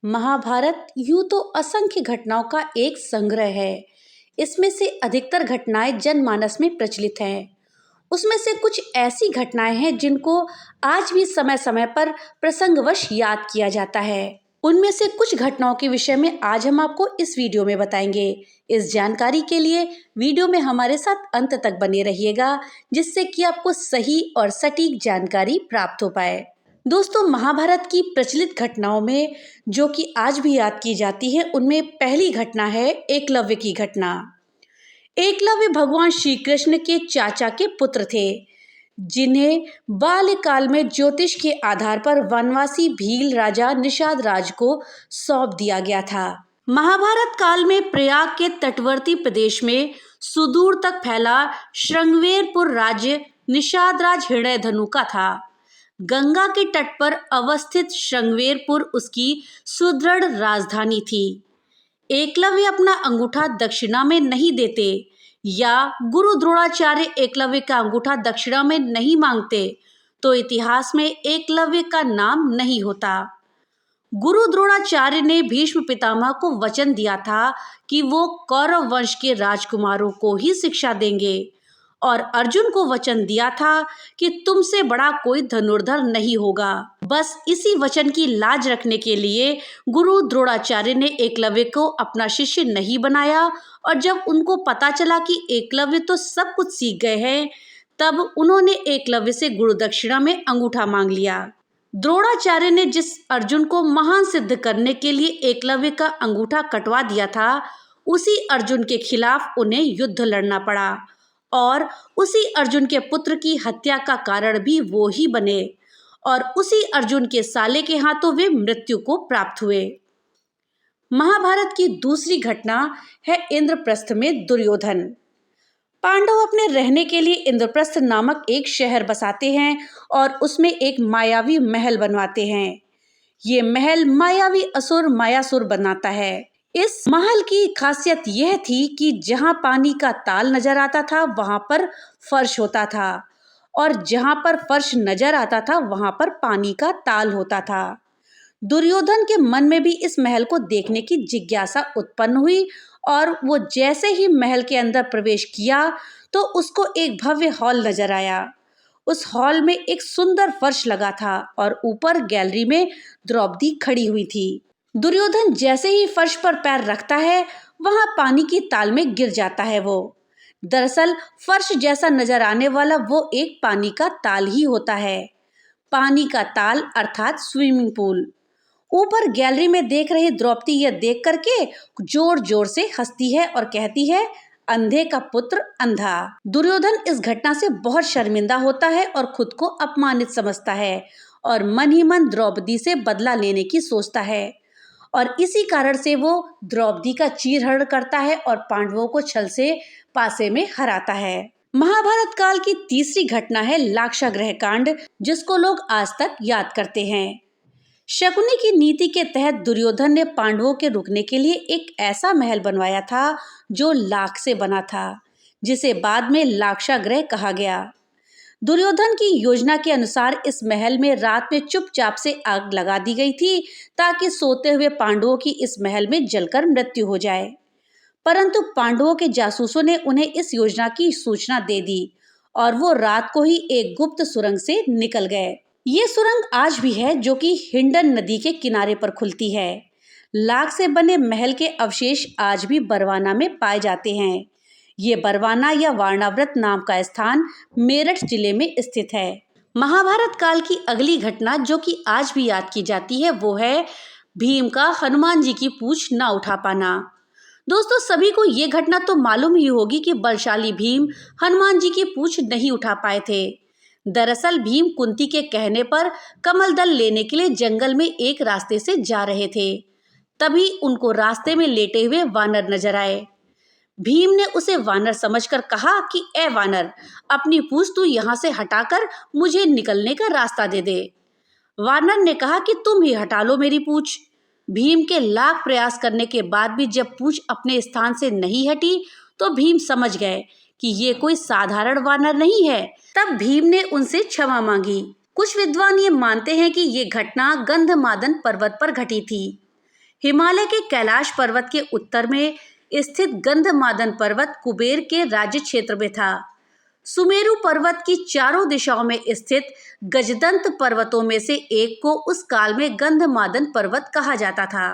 महाभारत यूं तो असंख्य घटनाओं का एक संग्रह है। इसमें से अधिकतर घटनाएं जनमानस में प्रचलित हैं। उसमें से कुछ ऐसी घटनाएं हैं जिनको आज भी समय समय पर प्रसंगवश याद किया जाता है। उनमें से कुछ घटनाओं के विषय में आज हम आपको इस वीडियो में बताएंगे। इस जानकारी के लिए वीडियो में हमारे साथ अंत तक बने रहिएगा, जिससे कि आपको सही और सटीक जानकारी प्राप्त हो पाए। दोस्तों, महाभारत की प्रचलित घटनाओं में जो कि आज भी याद की जाती है, उनमें पहली घटना है एकलव्य की घटना। एकलव्य भगवान श्री कृष्ण के चाचा के पुत्र थे, जिन्हें बाल्यकाल में ज्योतिष के आधार पर वनवासी भील राजा निषाद राज को सौंप दिया गया था। महाभारत काल में प्रयाग के तटवर्ती प्रदेश में सुदूर तक फैला श्रृंगवेरपुर राज्य निषाद राज हृदयधनु का था। गंगा के तट पर अवस्थित श्रृंगवेरपुर उसकी सुदृढ़ राजधानी थी। एकलव्य अपना अंगूठा दक्षिणा में नहीं देते या गुरु द्रोणाचार्य एकलव्य का अंगूठा दक्षिणा में नहीं मांगते तो इतिहास में एकलव्य का नाम नहीं होता। गुरु द्रोणाचार्य ने भीष्म पितामह को वचन दिया था कि वो कौरव वंश के राजकुमारों को ही शिक्षा देंगे, और अर्जुन को वचन दिया था कि तुमसे बड़ा कोई धनुर्धर नहीं होगा। बस इसी वचन की लाज रखने के लिए गुरु द्रोणाचार्य ने एकलव्य को अपना शिष्य नहीं बनाया, और जब उनको पता चला कि एकलव्य तो सब कुछ सीख गए हैं, तब उन्होंने एकलव्य से गुरु दक्षिणा में अंगूठा मांग लिया। द्रोणाचार्य ने जिस अर्जुन को महान सिद्ध करने के लिए एकलव्य का अंगूठा कटवा दिया था, उसी अर्जुन के खिलाफ उन्हें युद्ध लड़ना पड़ा, और उसी अर्जुन के पुत्र की हत्या का कारण भी वो ही बने, और उसी अर्जुन के साले के हाथों वे मृत्यु को प्राप्त हुए। महाभारत की दूसरी घटना है इंद्रप्रस्थ में दुर्योधन। पांडव अपने रहने के लिए इंद्रप्रस्थ नामक एक शहर बसाते हैं और उसमें एक मायावी महल बनवाते हैं। ये महल मायावी असुर मायासुर बनाता है। इस महल की खासियत यह थी कि जहां पानी का ताल नजर आता था वहां पर फर्श होता था, और जहां पर फर्श नजर आता था वहां पर पानी का ताल होता था। दुर्योधन के मन में भी इस महल को देखने की जिज्ञासा उत्पन्न हुई, और वो जैसे ही महल के अंदर प्रवेश किया तो उसको एक भव्य हॉल नजर आया। उस हॉल में एक सुंदर फर्श लगा था और ऊपर गैलरी में द्रौपदी खड़ी हुई थी। दुर्योधन जैसे ही फर्श पर पैर रखता है, वहां पानी की ताल में गिर जाता है। वो दरअसल फर्श जैसा नजर आने वाला वो एक पानी का ताल ही होता है। पानी का ताल अर्थात स्विमिंग पूल। ऊपर गैलरी में देख रही द्रौपदी यह देख करके जोर जोर से हंसती है और कहती है, अंधे का पुत्र अंधा। दुर्योधन इस घटना से बहुत शर्मिंदा होता है और खुद को अपमानित समझता है, और मन ही मन द्रौपदी से बदला लेने की सोचता है, और इसी कारण से वो द्रौपदी का चीरहरण करता है और पांडवों को छल से पासे में हराता है। महाभारत काल की तीसरी घटना है लाक्षागृह कांड, जिसको लोग आज तक याद करते हैं। शकुनी की नीति के तहत दुर्योधन ने पांडवों के रुकने के लिए एक ऐसा महल बनवाया था जो लाख से बना था, जिसे बाद में लाक्षागृह कहा गया। दुर्योधन की योजना के अनुसार इस महल में रात में चुपचाप से आग लगा दी गई थी, ताकि सोते हुए पांडवों की इस महल में जलकर मृत्यु हो जाए। परंतु पांडवों के जासूसों ने उन्हें इस योजना की सूचना दे दी, और वो रात को ही एक गुप्त सुरंग से निकल गए। ये सुरंग आज भी है, जो कि हिंडन नदी के किनारे पर खुलती है। लाख से बने महल के अवशेष आज भी बरवाना में पाए जाते हैं। ये बरवाना या वारणाव्रत नाम का स्थान मेरठ जिले में स्थित है। महाभारत काल की अगली घटना जो कि आज भी याद की जाती है, वो है भीम का हनुमान जी की पूंछ न उठा पाना। दोस्तों, सभी को ये घटना तो मालूम ही होगी कि बलशाली भीम हनुमान जी की पूंछ नहीं उठा पाए थे। दरअसल भीम कुंती के कहने पर कमल दल लेने के लिए जंगल में एक रास्ते से जा रहे थे। तभी उनको रास्ते में लेटे हुए वानर नजर आए। भीम ने उसे वानर समझकर कहा कि ए वानर, अपनी पूंछ तू यहाँ से हटाकर मुझे निकलने का रास्ता दे दे। वानर ने कहा कि तुम ही हटा लो मेरी पूंछ। भीम के लाख प्रयास करने के बाद भी जब पूंछ अपने स्थान से नहीं हटी, तो भीम समझ गए कि ये कोई साधारण वानर नहीं है। तब भीम ने उनसे क्षमा मांगी। कुछ विद्वान ये मानते हैं कि ये घटना गंधमादन पर्वत पर घटी थी। हिमालय के कैलाश पर्वत के उत्तर में स्थित गंधमादन पर्वत कुबेर के राज्य क्षेत्र में था। सुमेरु पर्वत की चारों दिशाओं में स्थित गजदंत पर्वतों में से एक को उस काल में गंधमादन पर्वत कहा जाता था।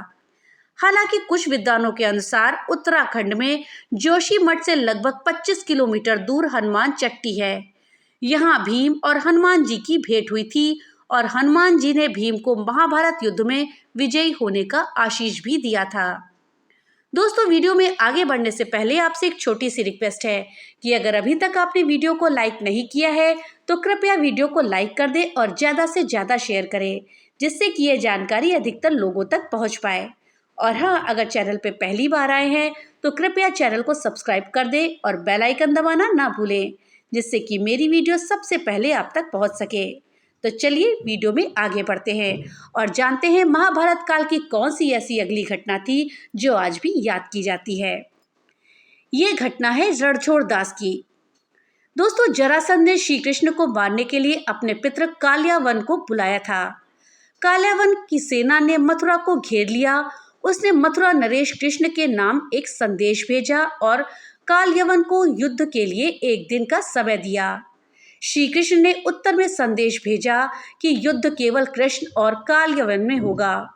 हालांकि कुछ विद्वानों के अनुसार उत्तराखंड में जोशीमठ से लगभग 25 किलोमीटर दूर हनुमान चट्टी है। यहाँ भीम और हनुमान जी की भेंट हुई थी और हनुमान जी ने भीम को महाभारत युद्ध में विजयी होने का आशीष भी दिया था। दोस्तों, वीडियो में आगे बढ़ने से पहले आपसे एक छोटी सी रिक्वेस्ट है कि अगर अभी तक आपने वीडियो को लाइक नहीं किया है तो कृपया वीडियो को लाइक कर दें और ज़्यादा से ज़्यादा शेयर करें, जिससे कि ये जानकारी अधिकतर लोगों तक पहुंच पाए। और हाँ, अगर चैनल पे पहली बार आए हैं तो कृपया चैनल को सब्सक्राइब कर दें और बेल आइकन दबाना ना भूलें, जिससे कि मेरी वीडियो सबसे पहले आप तक पहुंच सके। तो चलिए वीडियो में आगे बढ़ते हैं और जानते हैं महाभारत काल की कौन सी ऐसी अगली घटना थी जो आज भी याद की जाती है। ये घटना है रणछोड़ दास की। दोस्तों, जरासंध ने श्री कृष्ण को मारने के लिए अपने पितृ काल्यावन को बुलाया था। काल्यावन की सेना ने मथुरा को घेर लिया। उसने मथुरा नरेश कृष्ण के नाम एक संदेश भेजा और कालयवन को युद्ध के लिए एक दिन का समय दिया। श्री कृष्ण ने उत्तर में संदेश भेजा कि युद्ध केवल कृष्ण और कालयवन में होगा,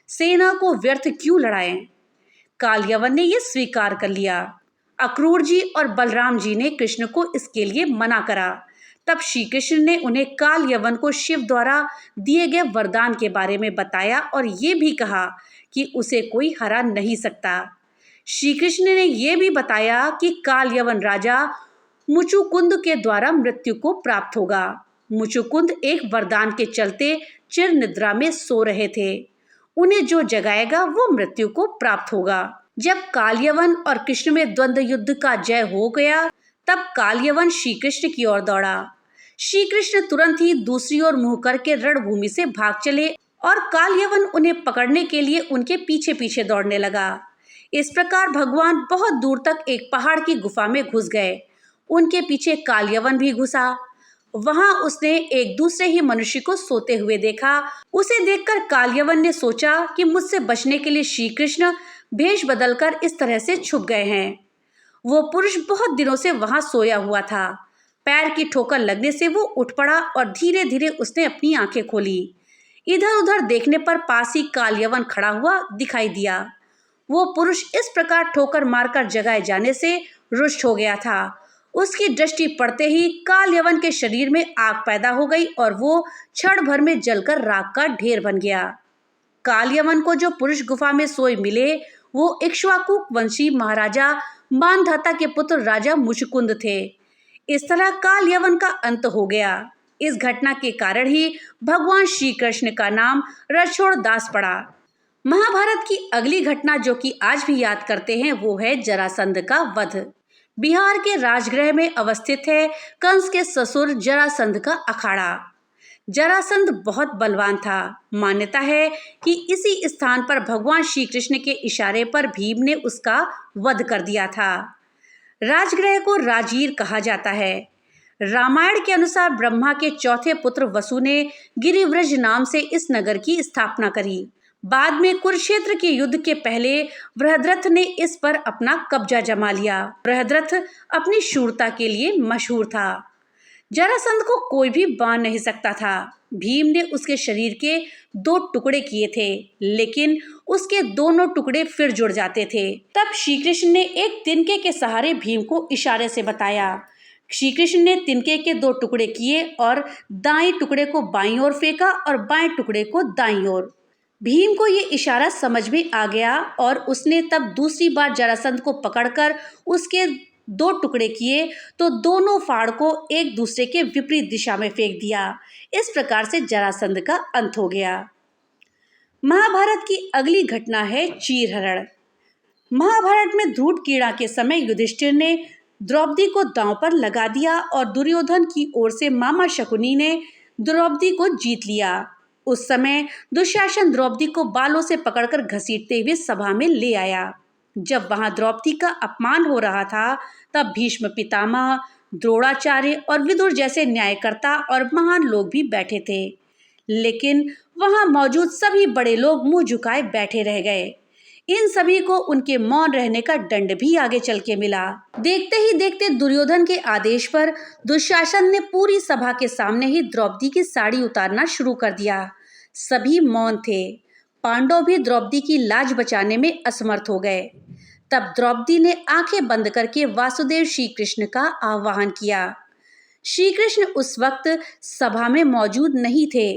सेना को व्यर्थ क्यों लड़ाएं। कालयवन ने यह स्वीकार कर लिया। अक्रूर जी और बलराम जी ने कृष्ण को इसके लिए मना करा। तब श्री कृष्ण ने उन्हें कालयवन को शिव द्वारा दिए गए वरदान के बारे में बताया और ये भी कहा कि उसे कोई हरा नहीं सकता। श्री कृष्ण ने यह भी बताया कि कालयवन राजा मुचुकुंद के द्वारा मृत्यु को प्राप्त होगा। मुचुकुंद एक वरदान के चलते चिर निद्रा में सो रहे थे। उन्हें जो जगाएगा वो मृत्यु को प्राप्त होगा। जब कालयवन और कृष्ण में द्वंद्व युद्ध का जय हो गया, तब कालयवन श्री कृष्ण की ओर दौड़ा। श्री कृष्ण तुरंत ही दूसरी ओर मुंह करके रणभूमि से भाग चले और कालयवन उन्हें पकड़ने के लिए उनके पीछे पीछे दौड़ने लगा। इस प्रकार भगवान बहुत दूर तक एक पहाड़ की गुफा में घुस गए। उनके पीछे कालयवन भी घुसा। वहां उसने एक दूसरे ही मनुष्य को सोते हुए देखा। उसे देखकर कालयवन ने सोचा कि मुझसे बचने के लिए श्री कृष्ण भेष बदलकर इस तरह से छुप गए हैं। वो पुरुष बहुत दिनों से वहां सोया हुआ था। पैर की ठोकर लगने से वो उठ पड़ा और धीरे धीरे उसने अपनी आंखें खोली। इधर उधर देखने पर पास ही कालयवन खड़ा हुआ दिखाई दिया। वो पुरुष इस प्रकार ठोकर मारकर जगाए जाने से रुष्ट हो गया था। उसकी दृष्टि पड़ते ही कालयवन के शरीर में आग पैदा हो गई और वो क्षण भर में जलकर राख का ढेर बन गया। कालयवन को जो पुरुष गुफा में सोए मिले वो इक्ष्वाकु वंशी महाराजा मानधाता के पुत्र राजा मुचुकुंद थे। इस तरह कालयवन का अंत हो गया। इस घटना के कारण ही भगवान श्री कृष्ण का नाम रणछोड़ दास पड़ा। महाभारत की अगली घटना जो कि आज भी याद करते हैं वो है जरासंध का वध। बिहार के राजगृह में अवस्थित है कंस के ससुर जरासंध का अखाड़ा। जरासंध बहुत बलवान था। मान्यता है कि इसी स्थान पर भगवान श्री कृष्ण के इशारे पर भीम ने उसका वध कर दिया था। राजगृह को राजीर कहा जाता है। रामायण के अनुसार ब्रह्मा के चौथे पुत्र वसु ने गिरिव्रज नाम से इस नगर की स्थापना करी। बाद में कुरुक्षेत्र के युद्ध के पहले बृहद्रथ ने इस पर अपना कब्जा जमा लिया। बृहद्रथ अपनी शूरता के लिए मशहूर था। जरासंध को कोई भी बांध नहीं सकता था। भीम ने उसके शरीर के 2 टुकड़े किए थे, लेकिन उसके दोनों टुकड़े फिर जुड़ जाते थे। तब श्री कृष्ण ने एक तिनके के सहारे भीम को इशारे से बताया। श्री कृष्ण ने तिनके के 2 टुकड़े किए और दाएं टुकड़े को बाईं ओर फेंका और बाएं टुकड़े को दाईं ओर। भीम को ये इशारा समझ में आ गया और उसने तब दूसरी बार जरासंध को पकड़कर उसके 2 टुकड़े किए तो दोनों फाड़ को एक दूसरे के विपरीत दिशा में फेंक दिया। इस प्रकार से जरासंध का अंत हो गया। महाभारत की अगली घटना है चीरहरण। महाभारत में ध्रुवकीड़ा के समय युधिष्ठिर ने द्रौपदी को दांव पर लगा दिया और दुर्योधन की ओर से मामा शकुनी ने द्रौपदी को जीत लिया। उस समय दुशासन द्रौपदी को बालों से पकड़कर घसीटते हुए सभा में ले आया। जब वहां द्रौपदी का अपमान हो रहा था, तब भीष्म पितामह, द्रोणाचार्य और विदुर जैसे न्यायकर्ता और महान लोग भी बैठे थे। लेकिन वहां मौजूद सभी बड़े लोग मुंह झुकाए बैठे रह गए। इन सभी को उनके मौन रहने का दंड भी आगे चल के मिला। देखते ही देखते दुर्योधन के आदेश पर दुशासन ने पूरी सभा के सामने ही द्रौपदी की साड़ी उतारना शुरू कर दिया। सभी मौन थे। पांडव भी द्रौपदी की लाज बचाने में असमर्थ हो गए। तब द्रौपदी ने आंखें बंद करके वासुदेव श्री कृष्ण का आह्वान किया। श्री कृष्ण उस वक्त सभा में मौजूद नहीं थे।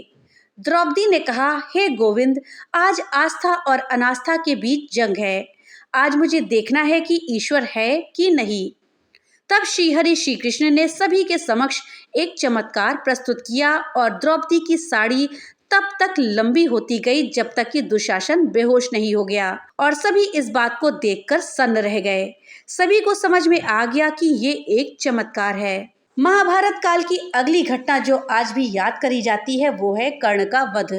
द्रौपदी ने कहा, हे गोविंद, आज आस्था और अनास्था के बीच जंग है। आज मुझे देखना है कि ईश्वर है कि नहीं। तब श्रीहरि श्री कृष्ण ने सभी के समक्ष एक चमत्कार प्रस्तुत किया और द्रौपदी की साड़ी तब तक लंबी होती गई जब तक कि दुशासन बेहोश नहीं हो गया और सभी इस बात को देखकर सन्न रह गए। सभी को समझ में आ गया कि ये एक चमत्कार है। महाभारत काल की अगली घटना जो आज भी याद करी जाती है वो है कर्ण का वध।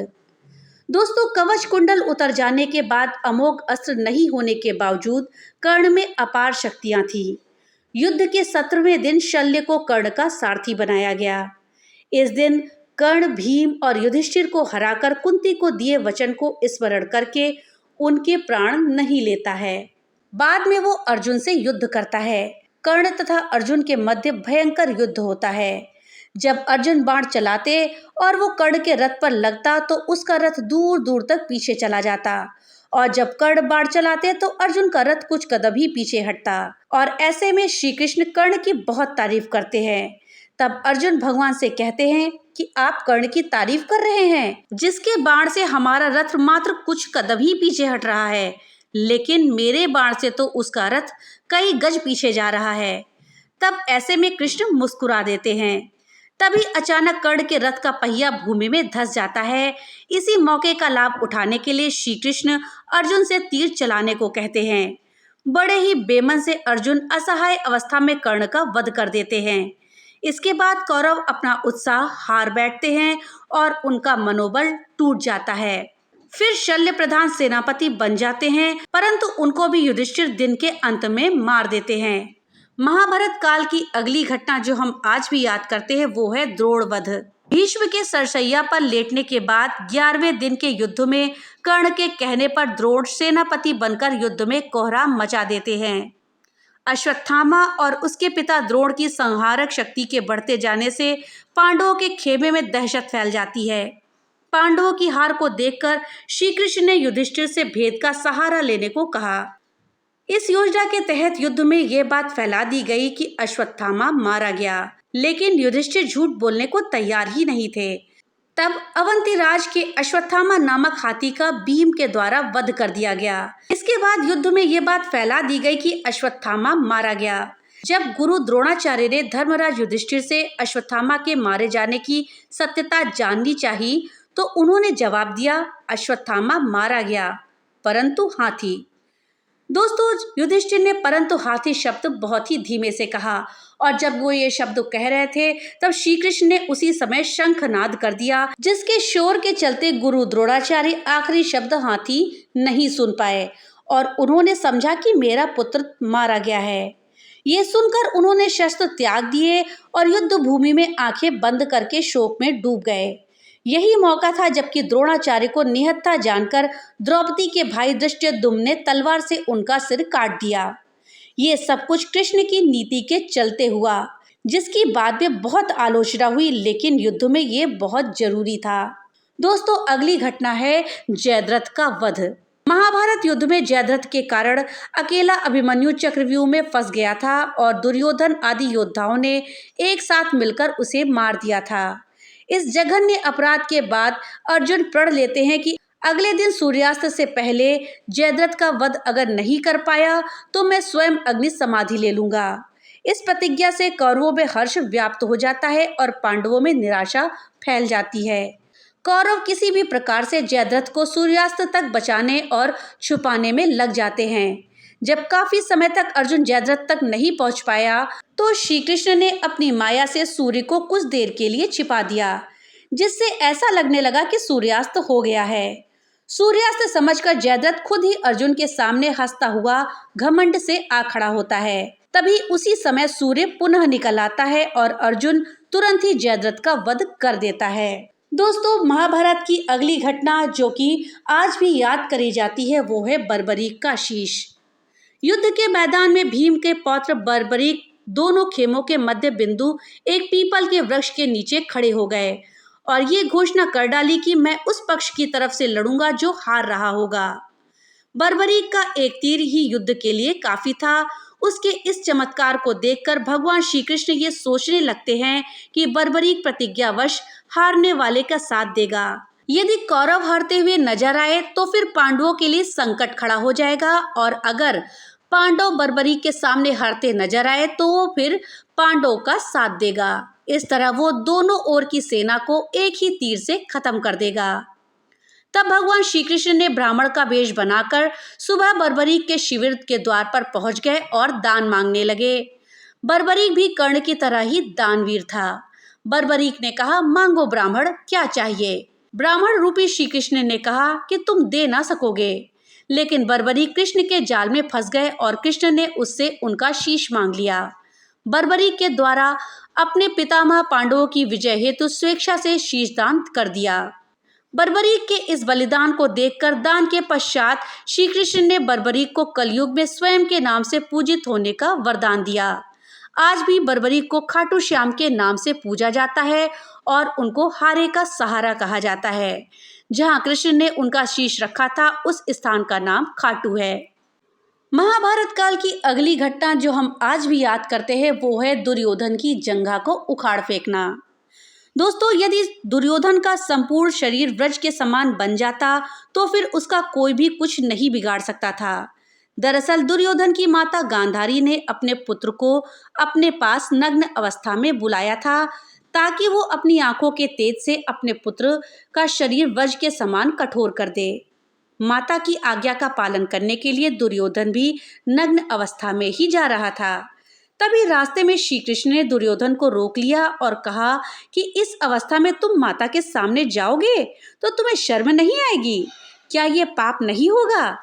दोस्तों, कवच कुंडल उतर जाने के बाद अमोघ अस्त्र नहीं होने के बावजूद कर्ण में अपार शक्तियां थी। युद्ध के 17वें दिन शल्य को कर्ण का सारथी बनाया गया। इस दिन कर्ण भीम और युधिष्ठिर को हराकर कुंती को दिए वचन को स्मरण करके उनके प्राण नहीं लेता है। बाद में वो अर्जुन से युद्ध करता है। कर्ण तथा अर्जुन के मध्य भयंकर युद्ध होता है। जब अर्जुन बाण चलाते और वो कर्ण के रथ पर लगता तो उसका रथ दूर दूर तक पीछे चला जाता और जब कर्ण बाण चलाते तो अर्जुन का रथ कुछ कदम ही पीछे हटता। और ऐसे में श्री कृष्ण कर्ण की बहुत तारीफ करते हैं। तब अर्जुन भगवान से कहते हैं कि आप कर्ण की तारीफ कर रहे हैं, जिसके बाण से हमारा रथ मात्र कुछ कदम ही पीछे हट रहा है, लेकिन मेरे बाण से तो उसका रथ कई गज पीछे जा रहा है। तब ऐसे में कृष्ण मुस्कुरा देते हैं। तभी अचानक कर्ण के रथ का पहिया भूमि में धंस जाता है। इसी मौके का लाभ उठाने के लिए श्री कृष्ण अर्जुन से तीर चलाने को कहते हैं। बड़े ही बेमन से अर्जुन असहाय अवस्था में कर्ण का वध कर देते हैं। इसके बाद कौरव अपना उत्साह हार बैठते हैं और उनका मनोबल टूट जाता है। फिर शल्य प्रधान सेनापति बन जाते हैं, परंतु उनको भी युधिष्ठिर दिन के अंत में मार देते हैं। महाभारत काल की अगली घटना जो हम आज भी याद करते हैं वो है द्रोण वध। भीष्म के सरसैया पर लेटने के बाद 11वें दिन के युद्ध में कर्ण के कहने पर द्रोण सेनापति बनकर युद्ध में कोहराम मचा देते हैं। अश्वत्थामा और उसके पिता द्रोण की संहारक शक्ति के बढ़ते जाने से पांडवों के खेमे में दहशत फैल जाती है। पांडवों की हार को देखकर श्री कृष्ण ने युधिष्ठिर से भेद का सहारा लेने को कहा। इस योजना के तहत युद्ध में यह बात फैला दी गई कि अश्वत्थामा मारा गया, लेकिन युधिष्ठिर झूठ बोलने को तैयार ही नहीं थे। तब अवंतीराज के अश्वत्थामा नामक हाथी का भीम के द्वारा वध कर दिया गया। इसके बाद युद्ध में ये बात फैला दी गई कि अश्वत्थामा मारा गया। जब गुरु द्रोणाचार्य ने धर्मराज युधिष्ठिर से अश्वत्थामा के मारे जाने की सत्यता जाननी चाहिए तो उन्होंने जवाब दिया, अश्वत्थामा मारा गया परंतु हाथी। दोस्तों, युधिष्ठिर ने परंतु हाथी शब्द बहुत ही धीमे से कहा और जब वो ये शब्द कह रहे थे तब श्री कृष्ण ने उसी समय शंखनाद कर दिया, जिसके शोर के चलते गुरु द्रोणाचार्य आखिरी शब्द हाथी नहीं सुन पाए और उन्होंने समझा कि मेरा पुत्र मारा गया है। ये सुनकर उन्होंने शस्त्र त्याग दिए और युद्ध भूमि में आंखें बंद करके शोक में डूब गए। यही मौका था जबकि द्रोणाचार्य को निहत्था जानकर द्रौपदी के भाई धृष्टद्युम्न ने तलवार से उनका सिर काट दिया। ये सब कुछ कृष्ण की नीति के चलते हुआ, जिसकी बाद में बहुत आलोचना हुई, लेकिन युद्ध में ये बहुत जरूरी था। दोस्तों, अगली घटना है जयद्रथ का वध। महाभारत युद्ध में जयद्रथ के कारण अकेला अभिमन्यु चक्रव्यूह में फंस गया था और दुर्योधन आदि योद्धाओं ने एक साथ मिलकर उसे मार दिया था। इस जघन्य अपराध के बाद अर्जुन प्रण लेते हैं कि अगले दिन सूर्यास्त से पहले जयद्रथ का वध अगर नहीं कर पाया तो मैं स्वयं अग्नि समाधि ले लूंगा। इस प्रतिज्ञा से कौरवों में हर्ष व्याप्त हो जाता है और पांडवों में निराशा फैल जाती है। कौरव किसी भी प्रकार से जयद्रथ को सूर्यास्त तक बचाने और छुपाने में लग जाते हैं। जब काफी समय तक अर्जुन जयद्रथ तक नहीं पहुंच पाया तो श्री कृष्ण ने अपनी माया से सूर्य को कुछ देर के लिए छिपा दिया, जिससे ऐसा लगने लगा कि सूर्यास्त हो गया है। सूर्यास्त समझकर जयद्रथ खुद ही अर्जुन के सामने हंसता हुआ घमंड से आ खड़ा होता है। तभी उसी समय सूर्य पुनः निकल आता है और अर्जुन तुरंत ही जयद्रथ का वध कर देता है। दोस्तों, महाभारत की अगली घटना जो कि आज भी याद करी जाती है वो है बर्बरीक का शीश। युद्ध के मैदान में भीम के पौत्र बर्बरीक दोनों खेमों के मध्य बिंदु एक पीपल के वृक्ष के नीचे खड़े हो गए और ये घोषणा कर डाली कि मैं उस पक्ष की तरफ से लड़ूंगा जो हार रहा होगा। बर्बरीक का एक तीर ही युद्ध के लिए काफी था। उसके इस चमत्कार को देखकर भगवान श्री कृष्ण ये सोचने लगते हैं कि बर्बरीक प्रतिज्ञावश हारने वाले का साथ देगा। यदि कौरव हारते हुए नजर आए तो फिर पांडवों के लिए संकट खड़ा हो जाएगा और अगर पांडव बर्बरीक के सामने हारते नजर आए तो वो फिर पांडवों का साथ देगा। इस तरह वो दोनों ओर की सेना को एक ही तीर से खत्म कर देगा। तब भगवान श्री कृष्ण ने ब्राह्मण का वेश बनाकर सुबह बर्बरीक के शिविर के द्वार पर पहुंच गए और दान मांगने लगे। बर्बरीक भी कर्ण की तरह ही दानवीर था। बर्बरीक ने कहा, मांगो ब्राह्मण, क्या चाहिए? ब्राह्मण रूपी श्री कृष्ण ने कहा कि तुम दे ना सकोगे। लेकिन बर्बरीक कृष्ण के जाल में फंस गए और कृष्ण ने उससे उनका शीश मांग लिया। बर्बरीक के द्वारा अपने पितामह पांडवों की विजय हेतु स्वेच्छा से शीश दान कर दिया। बर्बरीक के इस बलिदान को देखकर दान के पश्चात श्री कृष्ण ने बर्बरीक को कलयुग में स्वयं के नाम से पूजित होने का वरदान दिया। आज भी बर्बरीक को खाटू श्याम के नाम से पूजा जाता है और उनको हारे का सहारा कहा जाता है। जहां कृष्ण ने उनका शीश रखा था उस स्थान का नाम खाटू है। महाभारत काल की अगली घटना जो हम आज भी याद करते हैं वो है दुर्योधन की जंघा को उखाड़ फेंकना। दोस्तों, यदि दुर्योधन का संपूर्ण शरीर वज्र के समान बन जाता तो फिर उसका कोई भी कुछ नहीं बिगाड़ सकता था। दरअसल दुर्योधन की माता गांधारी ने अपने पुत्र को अपने पास नग्न अवस्था में बुलाया था ताकि वो अपनी आंखों के तेज से अपने पुत्र का शरीर वज्र के समान कठोर कर दे। माता की आज्ञा का पालन करने के लिए दुर्योधन भी नग्न अवस्था में ही जा रहा था। तभी रास्ते में श्री कृष्ण ने दुर्योधन को रोक लिया और कहा कि इस अवस्था में तुम माता के सामने जाओगे तो तुम्हें शर्म नहीं आएगी? क्या ये पाप नहीं होगा?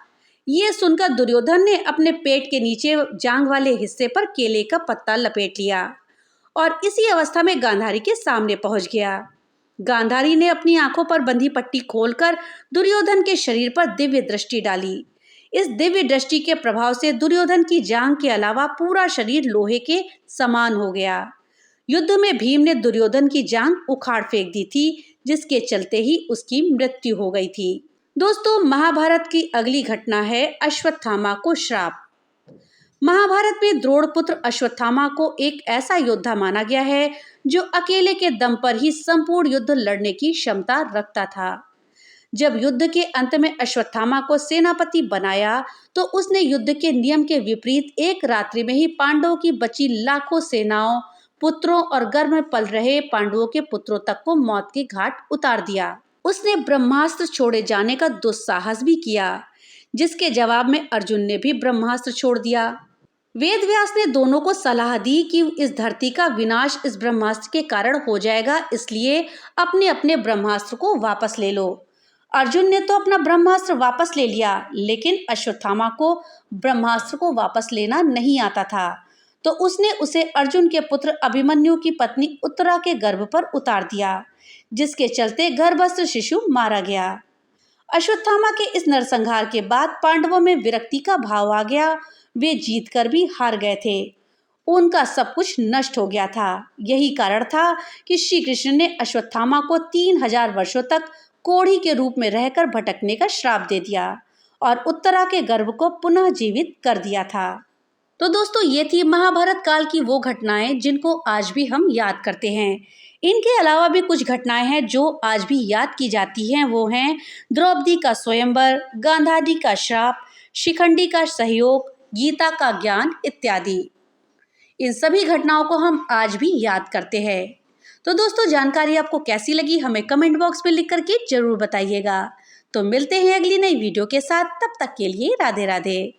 ये सुनकर दुर्योधन ने अपने पेट के नीचे जांघ वाले हिस्से पर केले का पत्ता लपेट लिया और इसी अवस्था में गांधारी के सामने पहुंच गया। गांधारी ने अपनी आंखों पर बंधी पट्टी खोलकर दुर्योधन के शरीर पर दिव्य दृष्टि डाली। इस दिव्य दृष्टि के प्रभाव से दुर्योधन की जांघ के अलावा पूरा शरीर लोहे के समान हो गया। युद्ध में भीम ने दुर्योधन की जांघ उखाड़ फेंक दी थी, जिसके चलते ही उसकी मृत्यु हो गई थी। दोस्तों, महाभारत की अगली घटना है अश्वत्थामा को श्राप। महाभारत में द्रोणपुत्र अश्वत्थामा को एक ऐसा योद्धा माना गया है जो अकेले के दम पर ही संपूर्ण युद्ध लड़ने की क्षमता रखता था। जब युद्ध के अंत में अश्वत्थामा को सेनापति बनाया तो उसने युद्ध के नियम के विपरीत एक रात्रि में ही पांडवों की बची लाखों सेनाओं, पुत्रों और गर्भ में पल रहे पांडवों के पुत्रों तक को मौत के घाट उतार दिया। उसने ब्रह्मास्त्र छोड़े जाने का दुस्साहस भी किया, जिसके जवाब में अर्जुन ने भी ब्रह्मास्त्र छोड़ दिया। वेदव्यास ने दोनों को सलाह दी कि इस धरती का विनाश इस ब्रह्मास्त्र के कारण हो जाएगा, इसलिए अपने अपने ब्रह्मास्त्र को वापस ले लो। अर्जुन ने तो अपना ब्रह्मास्त्र वापस ले लिया, लेकिन अश्वत्थामा को ब्रह्मास्त्र को वापस लेना नहीं आता था, तो उसने उसे अर्जुन के पुत्र अभिमन्यु की पत्नी उत्तरा के गर्भ पर उतार दिया, जिसके चलते गर्भस्थ शिशु मारा गया। अश्वत्थामा के इस नरसंहार के बाद पांडवों में विरक्ति का भाव आ गया। वे जीतकर भी हार गए थे। उनका सब कुछ नष्ट हो गया था। यही कारण था कि श्री कृष्ण ने अश्वत्थामा को 3000 वर्षों तक कोढ़ी के रूप में रहकर भटकने का श्राप दे दिया और उत्तरा के गर्भ को पुनः जीवित कर दिया था। तो दोस्तों, ये थी महाभारत काल की वो घटनाएं जिनको आज भी हम याद करते हैं। इनके अलावा भी कुछ घटनाएं हैं जो आज भी याद की जाती हैं। वो हैं द्रौपदी का स्वयंवर, गांधारी का श्राप, शिखंडी का सहयोग, गीता का ज्ञान इत्यादि। इन सभी घटनाओं को हम आज भी याद करते हैं। तो दोस्तों, जानकारी आपको कैसी लगी हमें कमेंट बॉक्स में लिख करके जरूर बताइएगा। तो मिलते हैं अगली नई वीडियो के साथ, तब तक के लिए राधे राधे।